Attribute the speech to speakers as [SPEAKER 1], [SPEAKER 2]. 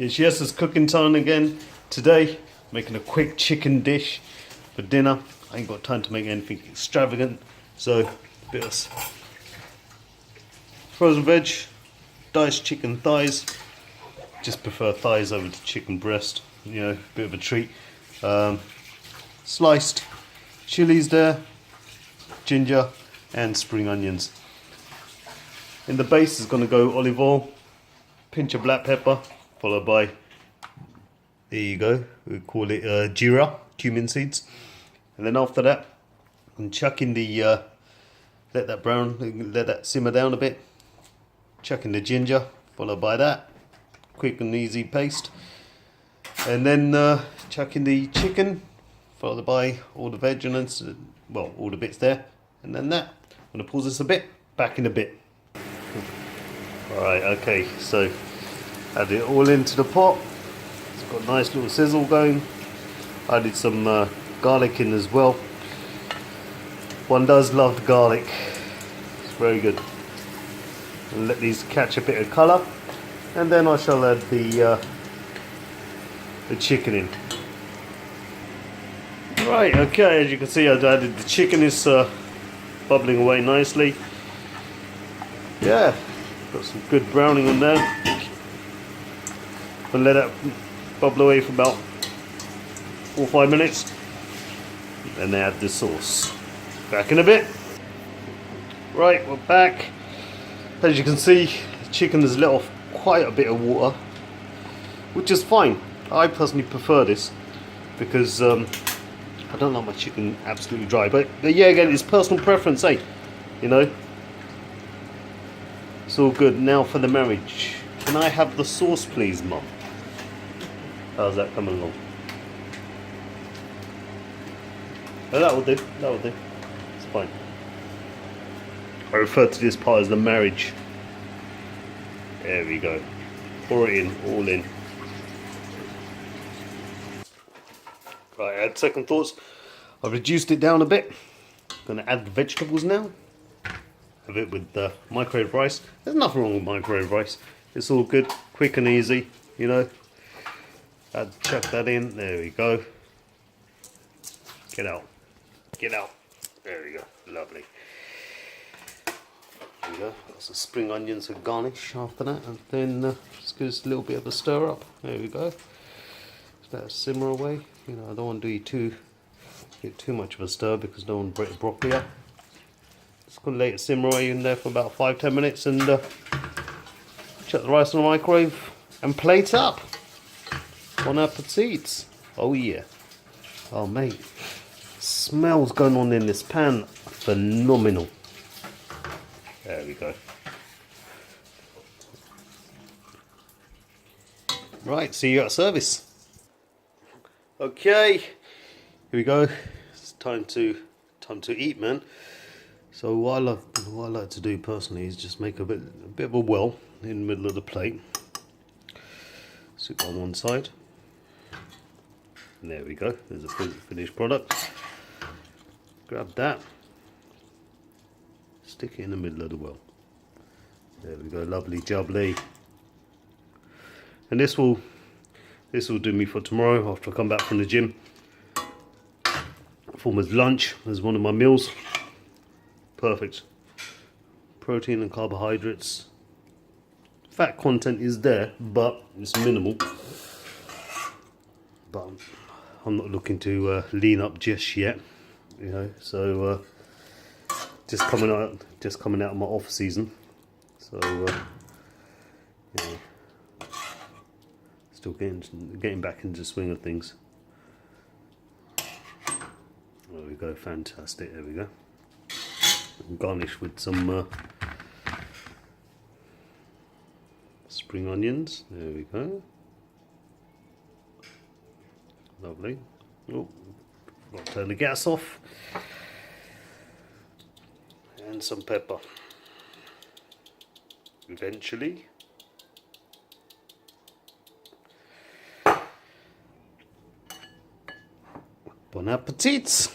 [SPEAKER 1] It's Yes's cooking time again. Today, making a quick chicken dish for dinner. I ain't got time to make anything extravagant, so a bit of frozen veg, diced chicken thighs. Just prefer thighs over the chicken breast. You know, bit of a treat. Sliced chilies there, ginger, and spring onions. In the base is going to go olive oil, pinch of black pepper, followed by, there you go, we call it jeera, cumin seeds. And then after that, I'm chuck in the, let that simmer down a bit. Chuck in the ginger, followed by that, quick and easy paste. And then chuck in the chicken, followed by all the veg and well, all the bits there. And then that. I'm going to pause this a bit, back in a bit. Alright, okay, so add it all into the pot. It's got a nice little sizzle going. Added some garlic in as well. One does love the garlic. It's very good. And let these catch a bit of colour. And then I shall add the chicken in. Right, okay, as you can see I've added the chicken. Is bubbling away nicely. Yeah, got some good browning on there. And let that bubble away for about 4 or 5 minutes. Then add the sauce. Back in a bit. Right, we're back. As you can see, the chicken has let off quite a bit of water, which is fine. I personally prefer this because I don't like my chicken absolutely dry. But yeah, again, it's personal preference, eh? You know. It's all good. Now for the marriage. Can I have the sauce, please, Mum? How's that coming along? Oh, that will do. That will do. It's fine. I refer to this part as the marriage. There we go. Pour it in, all in. Right, I had second thoughts. I've reduced it down a bit. I'm going to add the vegetables now. Have it with microwave rice. There's nothing wrong with microwave rice. It's all good, quick and easy, you know. Chuck that in. There we go. Get out. Get out. There we go. Lovely. There we go. Got some spring onions for garnish after that. And then just give us a little bit of a stir up. There we go. Just let it simmer away. You know, I don't want to get too much of a stir because I don't want to break the broccoli up. Just going to let it simmer away in there for about 5-10 minutes and chuck the rice in the microwave and plate up. Bon appetit. Oh yeah. Oh mate. Smells going on in this pan. Phenomenal. There we go. Right, see you at service. Okay. Here we go. It's time to eat, man. So what I like to do personally is just make a bit of a well in the middle of the plate. Sit on one side. And there we go. There's a finished product. Grab that. Stick it in the middle of the well. There we go. Lovely jubbly. And this will do me for tomorrow after I come back from the gym. Form as lunch as one of my meals. Perfect. Protein and carbohydrates. Fat content is there, but it's minimal. But I'm not looking to lean up just yet, you know. So just coming out of my off season. So you know, still getting back into the swing of things. There we go. Fantastic. There we go. Garnish with some spring onions. There we go. Lovely. Oh, I'll turn the gas off. And some pepper. Eventually. Bon appetit!